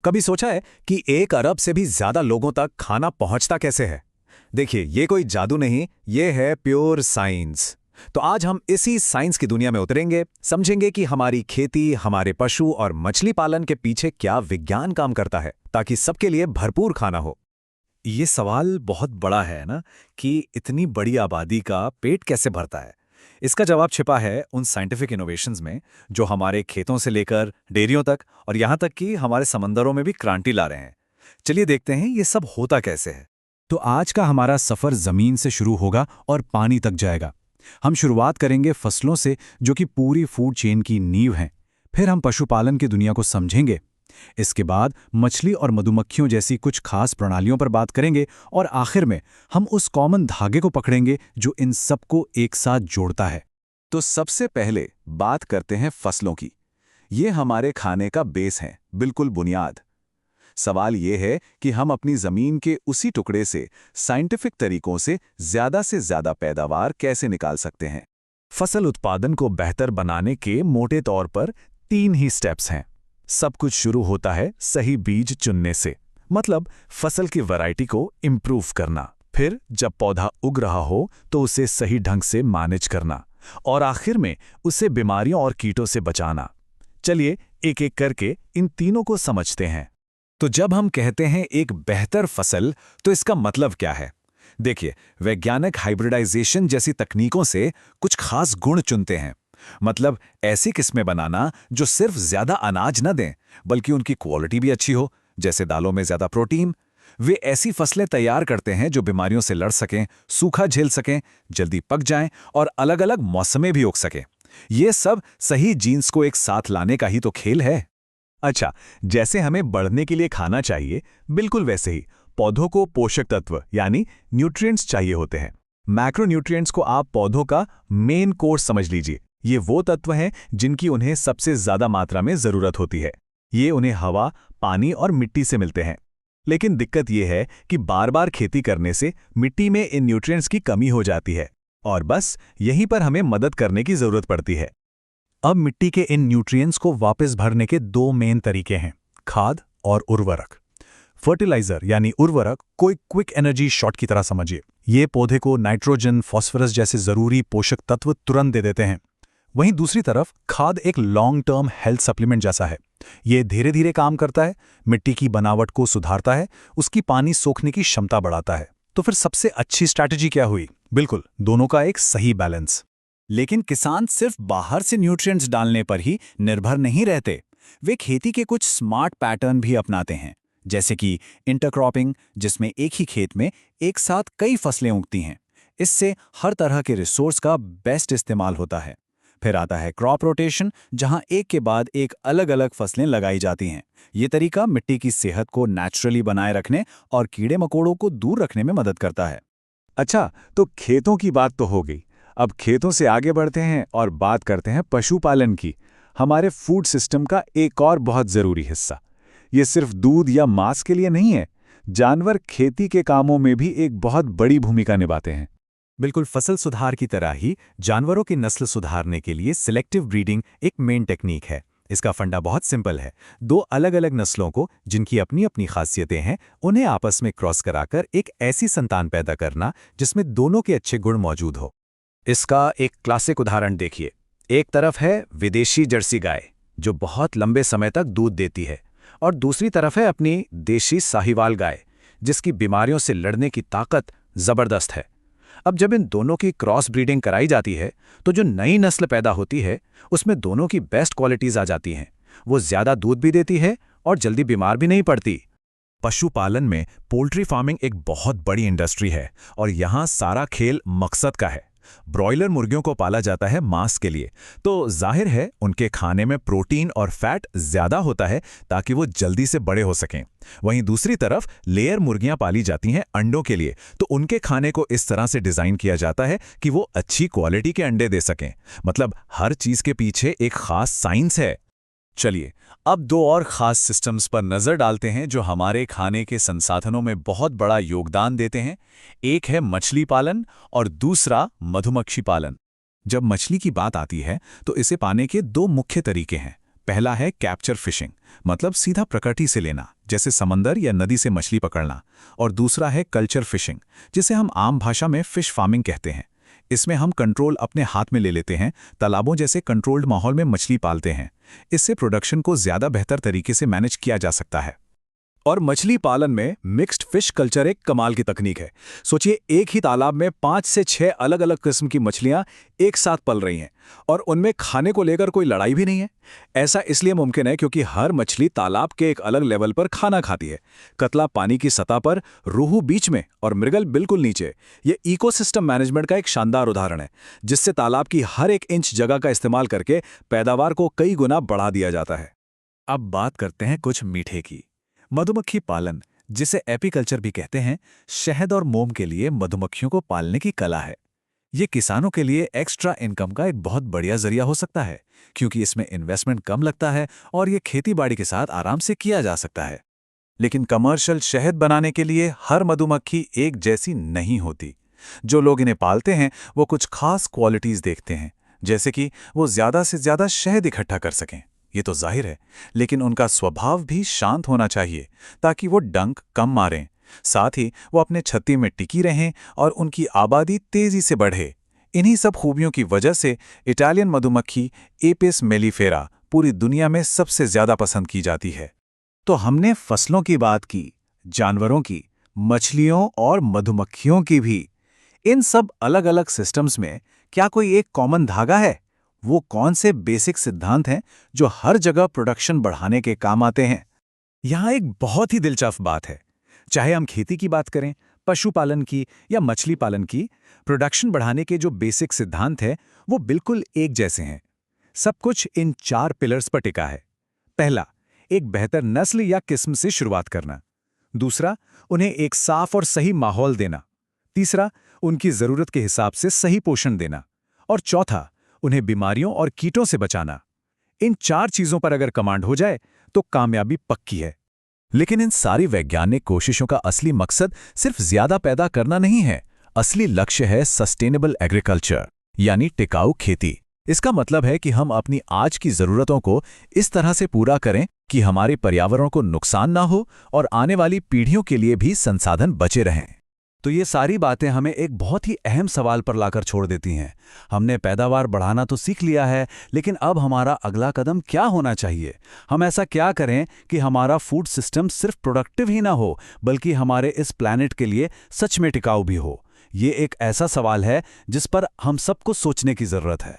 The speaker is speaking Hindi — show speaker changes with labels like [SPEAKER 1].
[SPEAKER 1] कभी सोचा है कि 1 अरब से भी ज्यादा लोगों तक खाना पहुंचता कैसे है? देखिए, ये कोई जादू नहीं, ये है प्योर साइंस। तो आज हम इसी साइंस की दुनिया में उतरेंगे, समझेंगे कि हमारी खेती, हमारे पशु और मछली पालन के पीछे क्या विज्ञान काम करता है, ताकि सबके लिए भरपूर खाना हो।
[SPEAKER 2] ये सवाल बहुत बड़ा है ना कि इतनी बड़ी आबादी का पेट कैसे भरता है। इसका जवाब छिपा है उन साइंटिफिक इनोवेशंस में जो हमारे खेतों से लेकर डेयरियों तक और यहाँ तक कि हमारे समंदरों में भी क्रांति ला रहे हैं। चलिए देखते हैं ये सब होता कैसे है।
[SPEAKER 1] तो आज का हमारा सफर जमीन से शुरू होगा और पानी तक जाएगा। हम शुरुआत करेंगे फसलों से, जो कि पूरी फूड चेन की नींव हैं। फिर हम पशुपालन की दुनिया को समझेंगे। इसके बाद मछली और मधुमक्खियों जैसी कुछ खास प्रणालियों पर बात करेंगे और आखिर में हम उस कॉमन धागे को पकड़ेंगे जो इन सबको एक साथ जोड़ता है।
[SPEAKER 3] तो सबसे पहले बात करते हैं फसलों की। ये हमारे खाने का बेस है, बिल्कुल बुनियाद। सवाल ये है कि हम अपनी जमीन के उसी टुकड़े से साइंटिफिक तरीकों से ज्यादा पैदावार कैसे निकाल सकते हैं।
[SPEAKER 1] फसल उत्पादन को बेहतर बनाने के मोटे तौर पर 3 ही स्टेप्स हैं। सब कुछ शुरू होता है सही बीज चुनने से, मतलब फसल की वैरायटी को इम्प्रूव करना। फिर जब पौधा उग रहा हो तो उसे सही ढंग से मैनेज करना, और आखिर में उसे बीमारियों और कीटों से बचाना। चलिए एक एक करके इन तीनों को समझते हैं। तो जब हम कहते हैं एक बेहतर फसल, तो इसका मतलब क्या है? देखिए, वैज्ञानिक हाइब्रिडाइजेशन जैसी तकनीकों से कुछ खास गुण चुनते हैं। मतलब ऐसी किस्में बनाना जो सिर्फ ज्यादा अनाज न दें, बल्कि उनकी क्वालिटी भी अच्छी हो, जैसे दालों में ज्यादा प्रोटीन। वे ऐसी फसलें तैयार करते हैं जो बीमारियों से लड़ सकें, सूखा झेल सकें, जल्दी पक जाएं और अलग अलग मौसमें भी उग सकें। ये सब सही जीन्स को एक साथ लाने का ही तो खेल है। अच्छा, जैसे हमें बढ़ने के लिए खाना चाहिए, बिल्कुल वैसे ही पौधों को पोषक तत्व यानी न्यूट्रिएंट्स चाहिए होते हैं। मैक्रोन्यूट्रिएंट्स को आप पौधों का मेन कोर्स समझ लीजिए। ये वो तत्व हैं जिनकी उन्हें सबसे ज्यादा मात्रा में जरूरत होती है। ये उन्हें हवा, पानी और मिट्टी से मिलते हैं। लेकिन दिक्कत यह है कि बार बार खेती करने से मिट्टी में इन न्यूट्रिएंट्स की कमी हो जाती है, और बस यहीं पर हमें मदद करने की जरूरत पड़ती है। अब मिट्टी के इन न्यूट्रिएंट्स को वापस भरने के 2 मेन तरीके हैं, खाद और उर्वरक। फर्टिलाइजर यानी उर्वरक को एक क्विक एनर्जी शॉट की तरह समझिए। ये पौधे को नाइट्रोजन, फास्फोरस जैसे जरूरी पोषक तत्व तुरंत दे देते हैं। वहीं दूसरी तरफ खाद एक लॉन्ग टर्म हेल्थ सप्लीमेंट जैसा है। ये धीरे धीरे काम करता है, मिट्टी की बनावट को सुधारता है, उसकी पानी सोखने की क्षमता बढ़ाता है। तो फिर सबसे अच्छी स्ट्रैटेजी क्या हुई? बिल्कुल, दोनों का एक सही बैलेंस। लेकिन किसान सिर्फ बाहर से न्यूट्रिएंट्स डालने पर ही निर्भर नहीं रहते। वे खेती के कुछ स्मार्ट पैटर्न भी अपनाते हैं, जैसे कि इंटरक्रॉपिंग, जिसमें एक ही खेत में एक साथ कई फसलें उगती हैं। इससे हर तरह के रिसोर्स का बेस्ट इस्तेमाल होता है। फिर आता है क्रॉप रोटेशन, जहां एक के बाद एक अलग अलग फसलें लगाई जाती हैं। ये तरीका मिट्टी की सेहत को नेचुरली बनाए रखने और कीड़े मकोड़ों को दूर रखने में मदद करता है।
[SPEAKER 3] अच्छा, तो खेतों की बात तो हो गई। अब खेतों से आगे बढ़ते हैं और बात करते हैं पशुपालन की, हमारे फूड सिस्टम का एक और बहुत जरूरी हिस्सा। ये सिर्फ दूध या मांस के लिए नहीं है, जानवर खेती के कामों में भी एक बहुत बड़ी भूमिका निभाते हैं।
[SPEAKER 1] बिल्कुल, फसल सुधार की तरह ही जानवरों की नस्ल सुधारने के लिए सिलेक्टिव ब्रीडिंग एक मेन टेक्निक है। इसका फंडा बहुत सिंपल है। 2 अलग अलग नस्लों को, जिनकी अपनी अपनी खासियतें हैं, उन्हें आपस में क्रॉस कराकर एक ऐसी संतान पैदा करना जिसमें दोनों के अच्छे गुण मौजूद हो। इसका एक क्लासिक उदाहरण देखिए। एक तरफ है विदेशी जर्सी गाय, जो बहुत लंबे समय तक दूध देती है, और दूसरी तरफ है अपनी देशी साहिवाल गाय, जिसकी बीमारियों से लड़ने की ताकत जबरदस्त है। अब जब इन दोनों की क्रॉस ब्रीडिंग कराई जाती है, तो जो नई नस्ल पैदा होती है उसमें दोनों की बेस्ट क्वालिटीज आ जाती हैं। वो ज्यादा दूध भी देती है और जल्दी बीमार भी नहीं पड़ती। पशुपालन में पोल्ट्री फार्मिंग एक बहुत बड़ी इंडस्ट्री है, और यहाँ सारा खेल मकसद का है। ब्रॉयलर मुर्गियों को पाला जाता है मांस के लिए, तो जाहिर है उनके खाने में प्रोटीन और फैट ज्यादा होता है ताकि वो जल्दी से बड़े हो सकें। वहीं दूसरी तरफ लेयर मुर्गियां पाली जाती हैं अंडों के लिए, तो उनके खाने को इस तरह से डिजाइन किया जाता है कि वो अच्छी क्वालिटी के अंडे दे सकें। मतलब हर चीज के पीछे एक खास साइंस है। चलिए अब 2 और खास सिस्टम्स पर नजर डालते हैं जो हमारे खाने के संसाधनों में बहुत बड़ा योगदान देते हैं। एक है मछली पालन और दूसरा मधुमक्खी पालन। जब मछली की बात आती है तो इसे पाने के 2 मुख्य तरीके हैं। पहला है कैप्चर फिशिंग, मतलब सीधा प्रकृति से लेना, जैसे समंदर या नदी से मछली पकड़ना। और दूसरा है कल्चर फिशिंग, जिसे हम आम भाषा में फिश फार्मिंग कहते हैं। इसमें हम कंट्रोल अपने हाथ में ले लेते हैं, तालाबों जैसे कंट्रोल्ड माहौल में मछली पालते हैं। इससे प्रोडक्शन को ज़्यादा बेहतर तरीके से मैनेज किया जा सकता है।
[SPEAKER 2] और मछली पालन में मिक्स्ड फिश कल्चर एक कमाल की तकनीक है। सोचिए, एक ही तालाब में 5 से 6 अलग अलग किस्म की मछलियां एक साथ पल रही हैं और उनमें खाने को लेकर कोई लड़ाई भी नहीं है। ऐसा इसलिए मुमकिन है क्योंकि हर मछली तालाब के एक अलग लेवल पर खाना खाती है। कतला पानी की सतह पर, रोहू बीच में और मृगल बिल्कुल नीचे। ये इकोसिस्टम मैनेजमेंट का एक शानदार उदाहरण है, जिससे तालाब की हर एक इंच जगह का इस्तेमाल करके पैदावार को कई गुना बढ़ा दिया जाता है। अब बात करते हैं कुछ मीठे की। मधुमक्खी पालन, जिसे एपीकल्चर भी कहते हैं, शहद और मोम के लिए मधुमक्खियों को पालने की कला है। ये किसानों के लिए एक्स्ट्रा इनकम का एक बहुत बढ़िया जरिया हो सकता है, क्योंकि इसमें इन्वेस्टमेंट कम लगता है और ये खेतीबाड़ी के साथ आराम से किया जा सकता है।
[SPEAKER 3] लेकिन कमर्शियल शहद बनाने के लिए हर मधुमक्खी एक जैसी नहीं होती। जो लोग इन्हें पालते हैं वो कुछ खास क्वालिटीज देखते हैं, जैसे कि वो ज़्यादा से ज़्यादा शहद इकट्ठा कर सकें। ये तो जाहिर है, लेकिन उनका स्वभाव भी शांत होना चाहिए ताकि वो डंक कम मारें। साथ ही वो अपने छत्ते में टिकी रहें और उनकी आबादी तेजी से बढ़े। इन्हीं सब खूबियों की वजह से इटालियन मधुमक्खी एपिस मेलिफेरा पूरी दुनिया में सबसे ज़्यादा पसंद की जाती है।
[SPEAKER 2] तो हमने फसलों की बात की, जानवरों की, मछलियों और मधुमक्खियों की भी। इन सब अलग अलग सिस्टम्स में क्या कोई एक कॉमन धागा है? वो कौन से बेसिक सिद्धांत हैं जो हर जगह प्रोडक्शन बढ़ाने के काम आते हैं? यहाँ एक बहुत ही दिलचस्प बात है। चाहे हम खेती की बात करें, पशुपालन की या मछली पालन की, प्रोडक्शन बढ़ाने के जो बेसिक सिद्धांत हैं वो बिल्कुल एक जैसे हैं। सब कुछ इन 4 पिलर्स पर टिका है। पहला, एक बेहतर नस्ल या किस्म से शुरुआत करना। दूसरा, उन्हें एक साफ और सही माहौल देना। तीसरा, उनकी जरूरत के हिसाब से सही पोषण देना। और चौथा, उन्हें बीमारियों और कीटों से बचाना। इन 4 चीजों पर अगर कमांड हो जाए तो कामयाबी पक्की है।
[SPEAKER 1] लेकिन इन सारी वैज्ञानिक कोशिशों का असली मकसद सिर्फ ज्यादा पैदा करना नहीं है। असली लक्ष्य है सस्टेनेबल एग्रीकल्चर, यानी टिकाऊ खेती। इसका मतलब है कि हम अपनी आज की जरूरतों को इस तरह से पूरा करें कि हमारे पर्यावरण को नुकसान ना हो और आने वाली पीढ़ियों के लिए भी संसाधन बचे रहें।
[SPEAKER 2] तो ये सारी बातें हमें एक बहुत ही अहम सवाल पर लाकर छोड़ देती हैं। हमने पैदावार बढ़ाना तो सीख लिया है, लेकिन अब हमारा अगला कदम क्या होना चाहिए? हम ऐसा क्या करें कि हमारा फूड सिस्टम सिर्फ प्रोडक्टिव ही ना हो, बल्कि हमारे इस प्लैनेट के लिए सच में टिकाऊ भी हो? ये एक ऐसा सवाल है जिस पर हम सबको सोचने की जरूरत है।